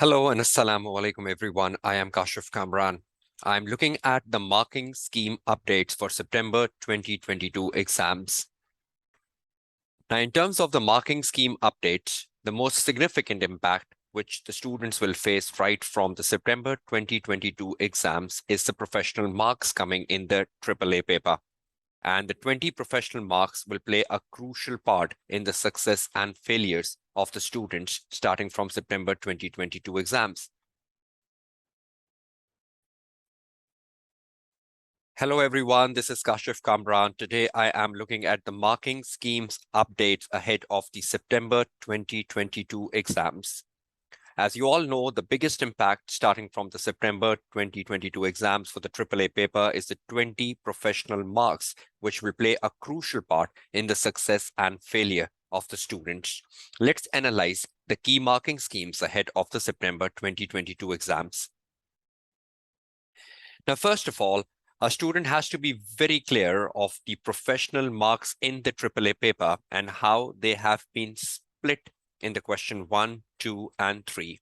Hello and assalamu alaikum everyone. I am Kashif Kamran. I'm looking at the marking scheme updates for September 2022 exams. Now, in terms of the marking scheme updates, the most significant impact which the students will face right from the September 2022 exams is the professional marks coming in the AAA paper. And the 20 professional marks will play a crucial part in the success and failures of the students starting from September 2022 exams. Hello everyone, this is Kashif Kamran. Today I am looking at the marking schemes updates ahead of the September 2022 exams. As you all know, the biggest impact starting from the September 2022 exams for the AAA paper is the 20 professional marks, which will play a crucial part in the success and failure of the students. Let's analyze the key marking schemes ahead of the September 2022 exams. Now, first of all, a student has to be very clear of the professional marks in the AAA paper and how they have been split in the question 1, 2, and 3.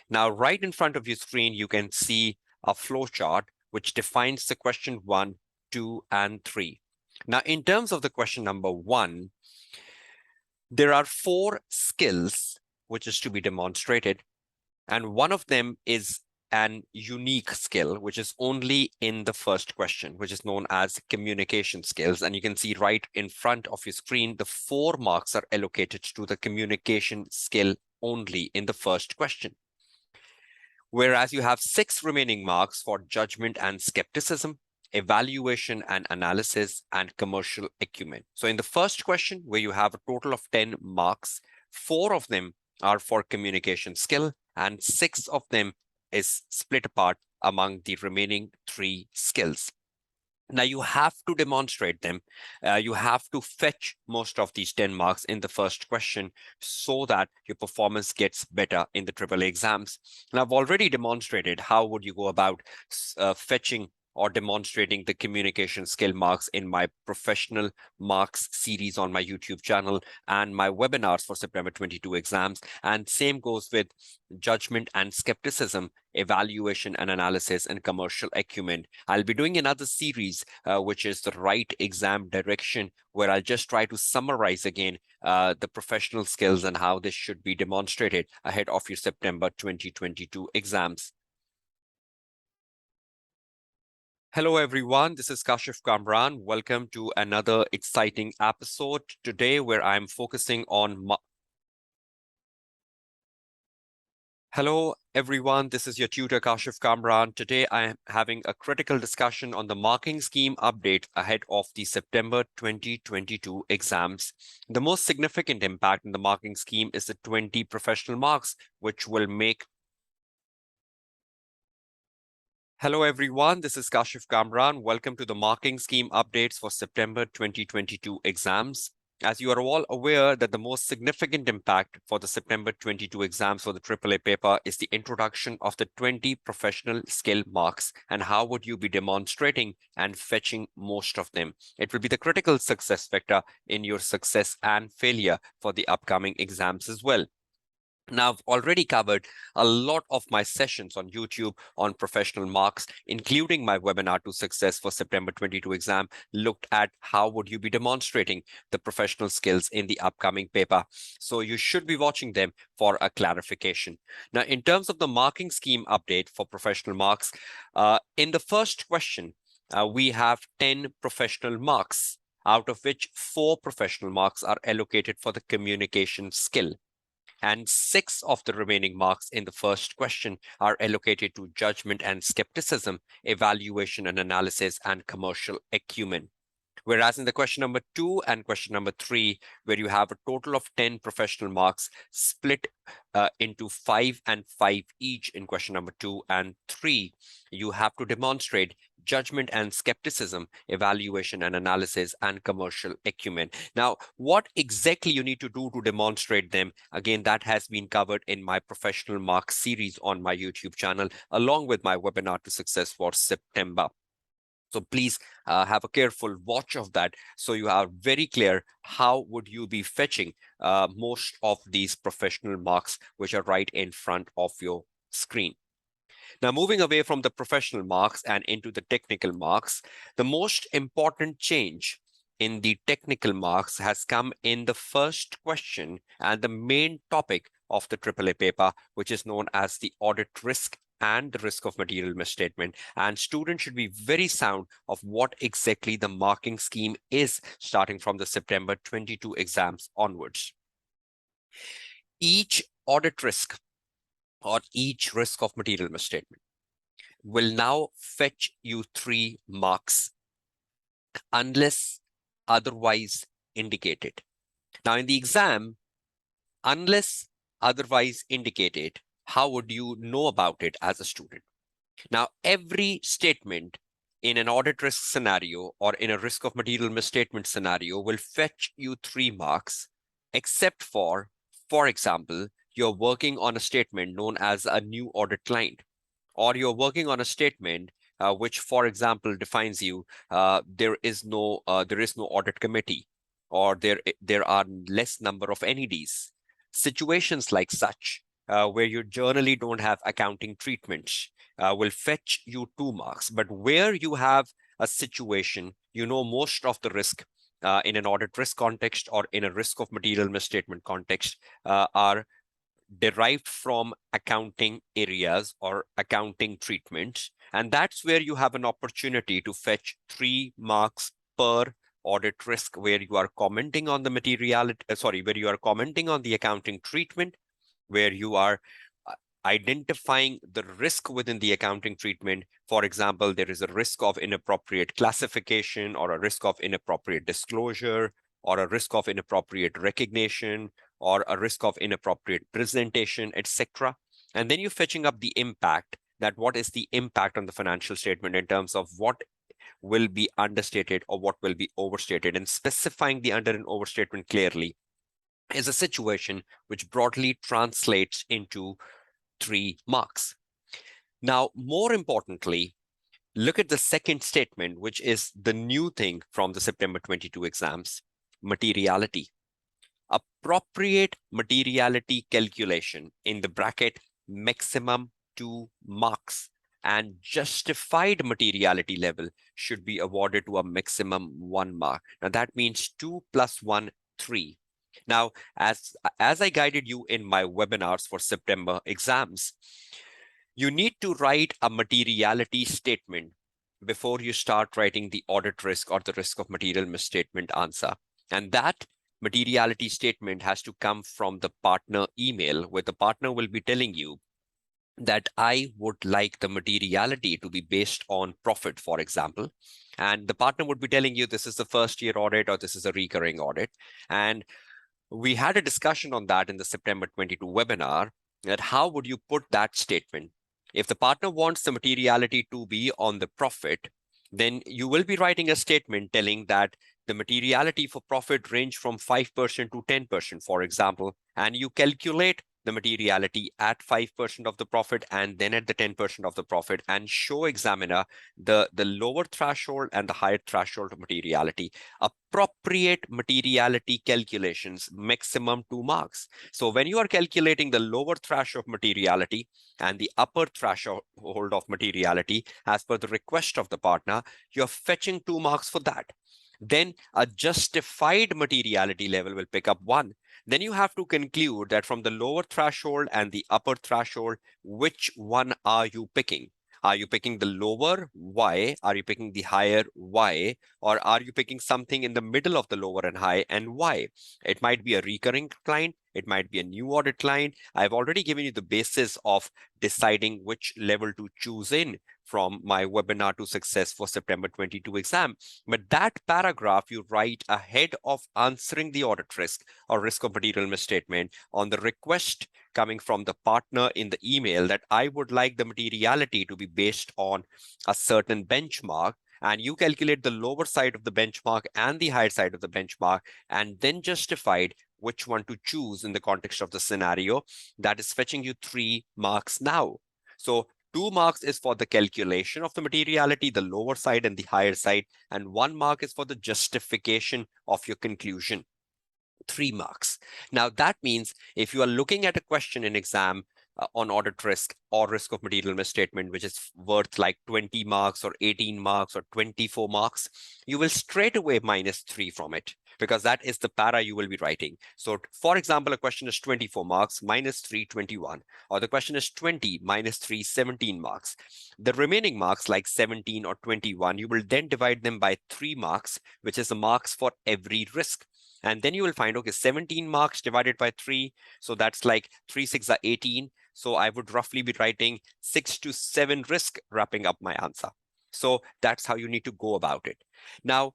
Now, right in front of your screen, you can see a flow chart which defines the question 1, 2, and 3. Now, in terms of the question number 1, there are 4 skills which is to be demonstrated, and one of them is an unique skill, which is only in the first question, which is known as communication skills. And you can see right in front of your screen, the 4 marks are allocated to the communication skill only in the first question. Whereas you have 6 remaining marks for judgment and skepticism, evaluation and analysis, and commercial acumen. So in the first question, where you have a total of 10 marks, 4 of them are for communication skill, and 6 of them is split apart among the remaining 3 skills. Now you have to demonstrate them. You have to fetch most of these 10 marks in the first question so that your performance gets better in the AAA exams. And I've already demonstrated how would you go about fetching or demonstrating the communication skill marks in my professional marks series on my YouTube channel and my webinars for September 22 exams. And same goes with judgment and skepticism, evaluation and analysis, and commercial acumen. I'll be doing another series, which is the right exam direction, where I'll just try to summarize again the professional skills and how this should be demonstrated ahead of your September 2022 exams. Hello everyone, this is Kashif Kamran. Welcome to another exciting episode today where I'm focusing on Hello everyone, this is your tutor Kashif Kamran. Today I am having a critical discussion on the marking scheme update ahead of the September 2022 exams. The most significant impact in the marking scheme is the 20 professional marks, which will make Hello everyone, this is Kashif Kamran. Welcome to the marking scheme updates for September 2022 exams. As you are all aware that the most significant impact for the September 22 exams for the AAA paper is the introduction of the 20 professional skill marks, and how would you be demonstrating and fetching most of them. It will be the critical success factor in your success and failure for the upcoming exams as well. Now, I've already covered a lot of my sessions on YouTube on professional marks, including my webinar to success for September 22 exam, looked at how would you be demonstrating the professional skills in the upcoming paper. So you should be watching them for a clarification. Now, in terms of the marking scheme update for professional marks, in the first question, we have 10 professional marks, out of which 4 professional marks are allocated for the communication skill. And 6 of the remaining marks in the first question are allocated to judgment and skepticism, evaluation and analysis, and commercial acumen. Whereas in the question number 2 and question number 3, where you have a total of 10 professional marks split into 5 and 5 each in question number 2 and 3, you have to demonstrate judgment and skepticism, evaluation and analysis, and commercial acumen. Now, what exactly you need to do to demonstrate them, again, that has been covered in my professional marks series on my YouTube channel, along with my webinar to success for September. So please have a careful watch of that, so you are very clear how would you be fetching most of these professional marks, which are right in front of your screen. Now, moving away from the professional marks and into the technical marks, the most important change in the technical marks has come in the first question and the main topic of the AAA paper, which is known as the audit risk and the risk of material misstatement. And students should be very sound of what exactly the marking scheme is starting from the September 22 exams onwards. Each audit risk or each risk of material misstatement will now fetch you 3 marks unless otherwise indicated. Now, in the exam, unless otherwise indicated, how would you know about it as a student? Now, every statement in an audit risk scenario or in a risk of material misstatement scenario will fetch you 3 marks, except for example, you're working on a statement known as a new audit client, or you're working on a statement which, for example, defines you there is no audit committee, or there are less number of NEDs. Situations like such, where you generally don't have accounting treatments, will fetch you 2 marks. But where you have a situation, most of the risk in an audit risk context or in a risk of material misstatement context are derived from accounting areas or accounting treatments. And that's where you have an opportunity to fetch 3 marks per audit risk, where you are commenting on the where you are commenting on the accounting treatment, where you are identifying the risk within the accounting treatment. For example, there is a risk of inappropriate classification, or a risk of inappropriate disclosure, or a risk of inappropriate recognition, or a risk of inappropriate presentation, etc. And then you're fetching up the impact, that what is the impact on the financial statement in terms of what will be understated or what will be overstated, and specifying the under and overstatement clearly is a situation which broadly translates into 3 marks. Now, more importantly, look at the second statement, which is the new thing from the September 22 exams: materiality. Appropriate materiality calculation, in the bracket, maximum 2 marks, and justified materiality level should be awarded to a maximum 1 mark. Now that means 2 plus 1, 3. Now, as I guided you in my webinars for September exams, you need to write a materiality statement before you start writing the audit risk or the risk of material misstatement answer. And that materiality statement has to come from the partner email, where the partner will be telling you that I would like the materiality to be based on profit, for example. And the partner would be telling you this is the first year audit or this is a recurring audit. And we had a discussion on that in the September 22 webinar, that how would you put that statement? If the partner wants the materiality to be on the profit, then you will be writing a statement telling that the materiality for profit range from 5% to 10%, for example, and you calculate the materiality at 5% of the profit and then at the 10% of the profit, and show examiner the lower threshold and the higher threshold of materiality. Appropriate materiality calculations, maximum 2 marks. So when you are calculating the lower threshold of materiality and the upper threshold of materiality as per the request of the partner, you're fetching 2 marks for that. Then a justified materiality level will pick up 1. Then you have to conclude that from the lower threshold and the upper threshold, which one are you picking? Are you picking the lower? Why? Are you picking the higher? Why? Or are you picking something in the middle of the lower and high, and why? It might be a recurring client. It might be a new audit client. I've already given you the basis of deciding which level to choose in from my webinar to success for September 22 exam. But that paragraph you write ahead of answering the audit risk or risk of material misstatement on the request coming from the partner in the email that I would like the materiality to be based on a certain benchmark, and you calculate the lower side of the benchmark and the higher side of the benchmark, and then justified which one to choose in the context of the scenario. That is fetching you 3 marks now. So 2 marks is for the calculation of the materiality, the lower side and the higher side, and 1 mark is for the justification of your conclusion. 3 marks. Now that means if you are looking at a question in exam on audit risk or risk of material misstatement, which is worth like 20 marks or 18 marks or 24 marks, you will straight away -3 from it, because that is the para you will be writing. So for example, a question is 24 marks, -3, 21, or the question is 20, -3, 17 marks. The remaining marks like 17 or 21, you will then divide them by 3 marks, which is the marks for every risk. And then you will find, okay, 17 marks divided by 3. So that's like 3 6 are 18. So I would roughly be writing 6 to 7 risk wrapping up my answer. So that's how you need to go about it. Now,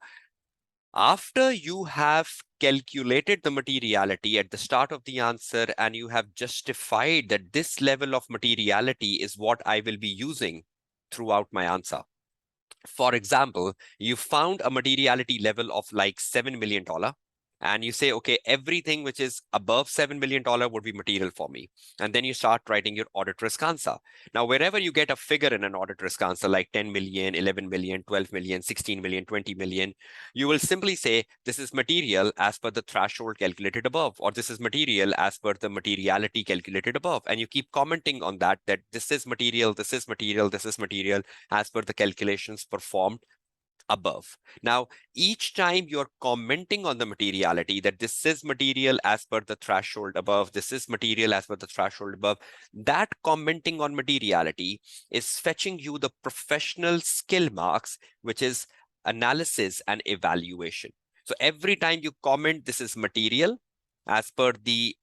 after you have calculated the materiality at the start of the answer and you have justified that this level of materiality is what I will be using throughout my answer. For example, you found a materiality level of like $7 million. And you say, okay, everything which is above $7 million would be material for me. And then you start writing your audit risk answer. Now, wherever you get a figure in an audit risk answer, like 10 million, 11 million, 12 million, 16 million, 20 million, you will simply say, this is material as per the threshold calculated above, or this is material as per the materiality calculated above. And you keep commenting on that this is material, this is material, this is material as per the calculations performed above. Now, each time you're commenting on the materiality, that this is material as per the threshold above, this is material as per the threshold above, that commenting on materiality is fetching you the professional skill marks, which is analysis and evaluation. So every time you comment, this is material as per the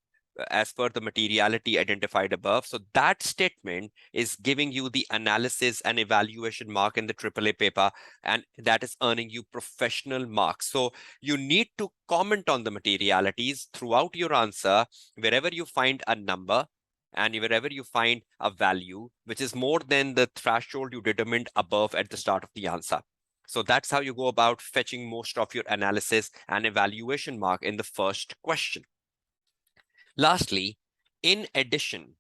materiality identified above. So that statement is giving you the analysis and evaluation mark in the AAA paper, and that is earning you professional marks. So you need to comment on the materialities throughout your answer, wherever you find a number and wherever you find a value which is more than the threshold you determined above at the start of the answer. So that's how you go about fetching most of your analysis and evaluation mark in the first question. Lastly, in addition,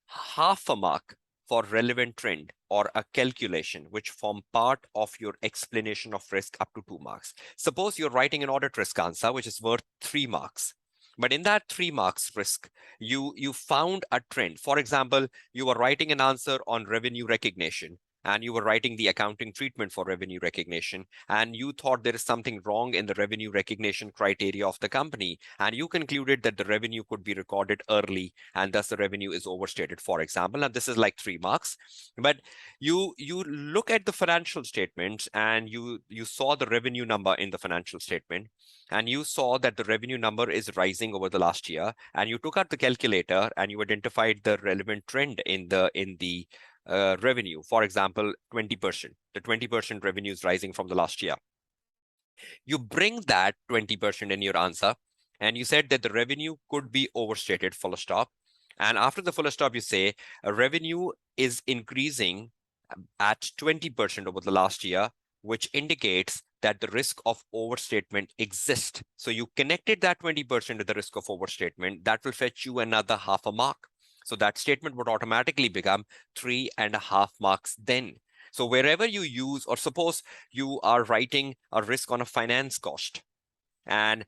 half a mark for relevant trend or a calculation which form part of your explanation of risk up to 2 marks. Suppose you're writing an audit risk answer which is worth 3 marks. But in that 3 marks risk, you found a trend. For example, you were writing an answer on revenue recognition, and you were writing the accounting treatment for revenue recognition, and you thought there is something wrong in the revenue recognition criteria of the company, and you concluded that the revenue could be recorded early, and thus the revenue is overstated, for example. And this is like 3 marks. But you look at the financial statements, and you saw the revenue number in the financial statement, and you saw that the revenue number is rising over the last year, and you took out the calculator and you identified the relevant trend in the revenue. For example, 20%. The 20% revenue is rising from the last year. You bring that 20% in your answer, and you said that the revenue could be overstated, full stop. And after the full stop, you say revenue is increasing at 20% over the last year, which indicates that the risk of overstatement exists. So you connected that 20% to the risk of overstatement. That will fetch you another half a mark. So that statement would automatically become 3.5 marks then. So wherever you use, or suppose you are writing a risk on a finance cost, and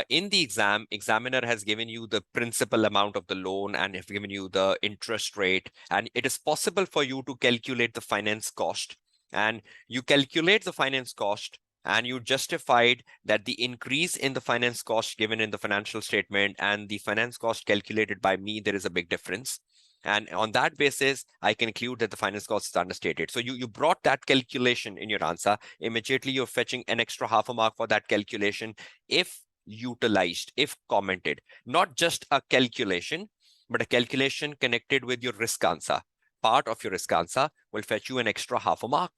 in the exam, examiner has given you the principal amount of the loan and have given you the interest rate, and it is possible for you to calculate the finance cost. And you calculate the finance cost, and you justified that the increase in the finance cost given in the financial statement and the finance cost calculated by me, there is a big difference. And on that basis, I conclude that the finance cost is understated. So you brought that calculation in your answer. Immediately, you're fetching an extra half a mark for that calculation if utilized, if commented. Not just a calculation, but a calculation connected with your risk answer. Part of your risk answer will fetch you an extra half a mark.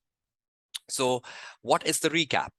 So what is the recap?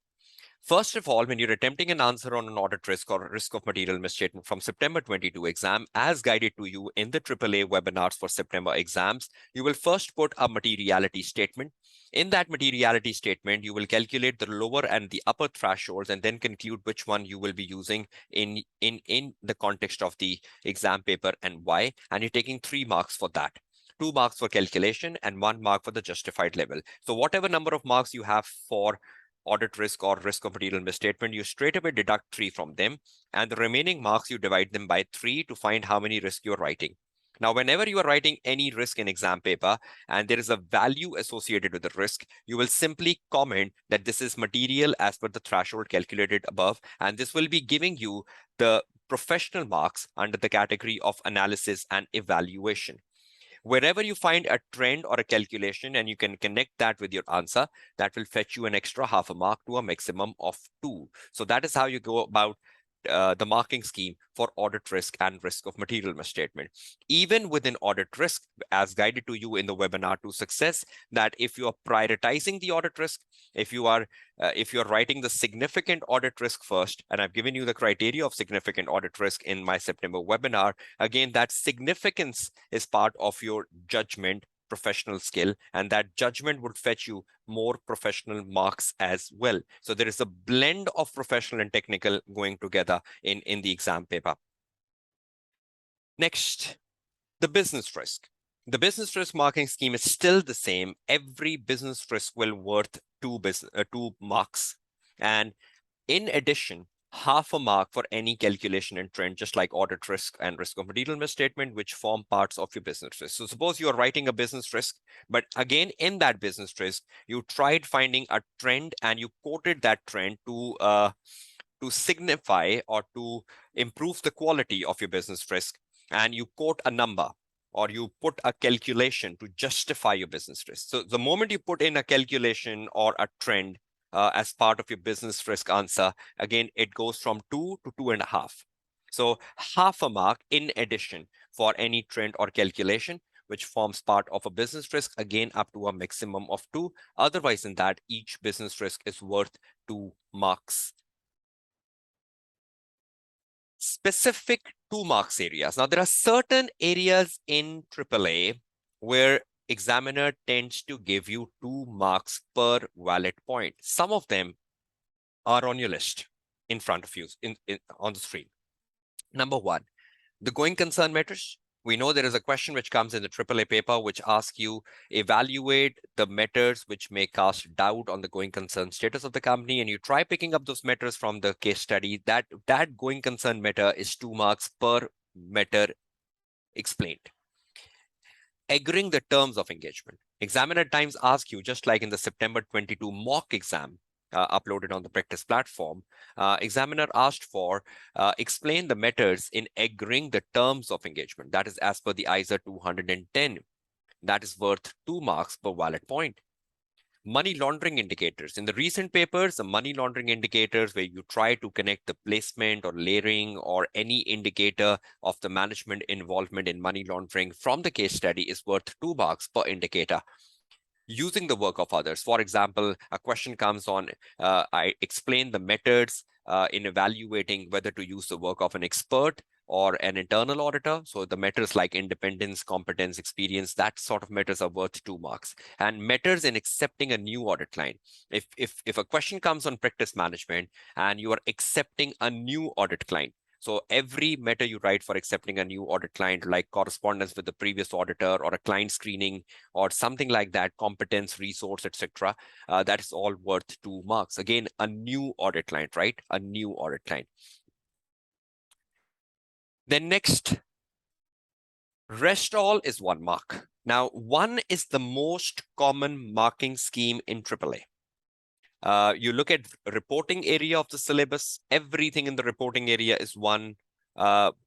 First of all, when you're attempting an answer on an audit risk or risk of material misstatement from September 22 exam, as guided to you in the AAA webinars for September exams, you will first put a materiality statement. In that materiality statement, you will calculate the lower and the upper thresholds and then conclude which one you will be using in the context of the exam paper and why. And you're taking 3 marks for that. 2 marks for calculation and 1 mark for the justified level. So whatever number of marks you have for audit risk or risk of material misstatement, you straight away deduct 3 from them, and the remaining marks you divide them by 3 to find how many risks you're writing. Now, whenever you are writing any risk in exam paper and there is a value associated with the risk, you will simply comment that this is material as per the threshold calculated above, and this will be giving you the professional marks under the category of analysis and evaluation. Wherever you find a trend or a calculation and you can connect that with your answer, that will fetch you an extra half a mark to a maximum of 2. So that is how you go about the marking scheme for audit risk and risk of material misstatement. Even within audit risk, as guided to you in the webinar to success, that if you are prioritizing the audit risk, if you are writing the significant audit risk first, and I've given you the criteria of significant audit risk in my September webinar, again, that significance is part of your judgment professional skill, and that judgment would fetch you more professional marks as well. So there is a blend of professional and technical going together in the exam paper. Next, the business risk. The business risk marking scheme is still the same. Every business risk will worth 2 marks. And in addition, half a mark for any calculation and trend, just like audit risk and risk of material misstatement, which form parts of your business risk. So suppose you are writing a business risk, but again, in that business risk, you tried finding a trend and you quoted that trend to signify or to improve the quality of your business risk, and you quote a number or you put a calculation to justify your business risk. So the moment you put in a calculation or a trend as part of your business risk answer, again, it goes from 2 to 2.5. So half a mark in addition for any trend or calculation, which forms part of a business risk, again, up to a maximum of 2. Otherwise than that, each business risk is worth 2 marks. Specific 2 marks areas. Now, there are certain areas in AAA where examiner tends to give you 2 marks per valid point. Some of them are on your list in front of you on the screen. Number 1, the going concern matters. We know there is a question which comes in the AAA paper which asks you evaluate the matters which may cast doubt on the going concern status of the company, and you try picking up those matters from the case study. That going concern matter is 2 marks per matter explained. Agreeing the terms of engagement. Examiner at times ask you, just like in the September 22 mock exam, uploaded on the practice platform, examiner asked for explain the matters in agreeing the terms of engagement. That is as per the ISA 210. That is worth 2 marks per valid point. Money laundering indicators. In the recent papers, the money laundering indicators where you try to connect the placement or layering or any indicator of the management involvement in money laundering from the case study is worth 2 marks per indicator. Using the work of others. For example, a question comes on, I explain the methods in evaluating whether to use the work of an expert or an internal auditor. So the matters like independence, competence, experience, that sort of matters are worth 2 marks. And matters in accepting a new audit client. If a question comes on practice management and you are accepting a new audit client, so every matter you write for accepting a new audit client, like correspondence with the previous auditor or a client screening or something like that, competence, resource, etc., that is all worth 2 marks. Again, a new audit client, right? A new audit client. Then next, rest all is 1 mark. Now, 1 is the most common marking scheme in AAA. You look at reporting area of the syllabus, everything in the reporting area is 1.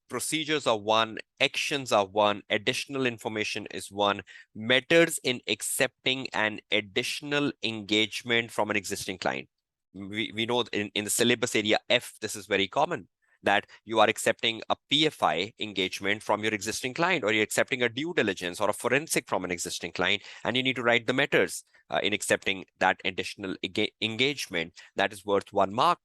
Procedures are 1, actions are 1, additional information is 1, matters in accepting an additional engagement from an existing client. We know in the syllabus area F, this is very common, that you are accepting a PFI engagement from your existing client, or you're accepting a due diligence or a forensic from an existing client, and you need to write the matters in accepting that additional engagement. That is worth 1 mark.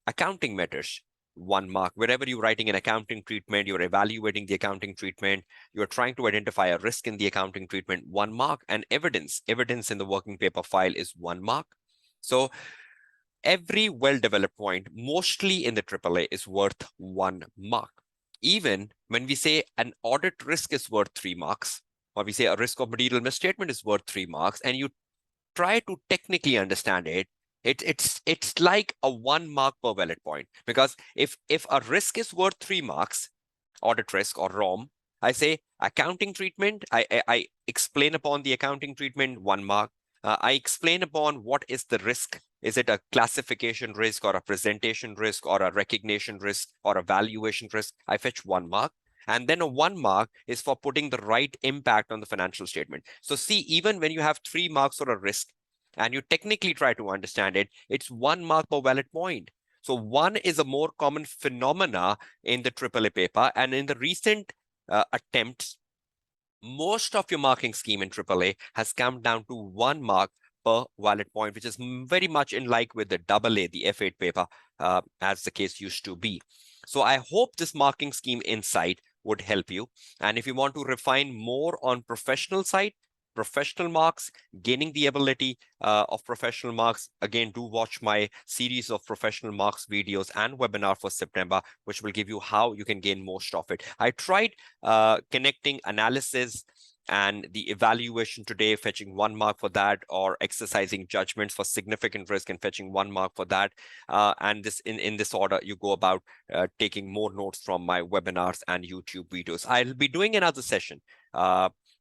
Accounting matters, 1 mark. Wherever you're writing an accounting treatment, you're evaluating the accounting treatment, you're trying to identify a risk in the accounting treatment, 1 mark. And evidence in the working paper file is 1 mark. So every well-developed point, mostly in the AAA, is worth 1 mark. Even when we say an audit risk is worth 3 marks, or we say a risk of material misstatement is worth 3 marks, and you try to technically understand it, it's like a 1 mark per valid point. Because if a risk is worth 3 marks, audit risk or ROM, I say accounting treatment. I explain upon the accounting treatment, 1 mark. I explain upon what is the risk. Is it a classification risk or a presentation risk or a recognition risk or a valuation risk? I fetch 1 mark. And then a 1 mark is for putting the right impact on the financial statement. So see, even when you have 3 marks for a risk and you technically try to understand it, it's 1 mark per valid point. So 1 is a more common phenomena in the AAA paper. And in the recent attempts, most of your marking scheme in AAA has come down to 1 mark per valid point, which is very much in like with the AA, the F8 paper, as the case used to be. So I hope this marking scheme insight would help you. And if you want to refine more on professional side, professional marks, gaining the ability of professional marks, again, do watch my series of professional marks videos and webinar for September, which will give you how you can gain most of it. I tried connecting analysis and the evaluation today, fetching 1 mark for that, or exercising judgments for significant risk and fetching 1 mark for that. And this in this order, you go about taking more notes from my webinars and YouTube videos. I'll be doing another session,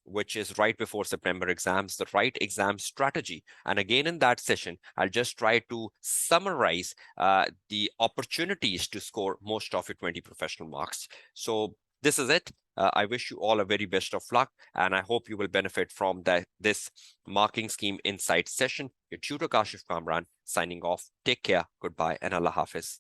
which is right before September exams, the right exam strategy. And again, in that session, I'll just try to summarize the opportunities to score most of your 20 professional marks. So this is it. I wish you all a very best of luck, and I hope you will benefit from this marking scheme insight session. Your tutor Kashif Kamran signing off. Take care. Goodbye and Allah Hafiz.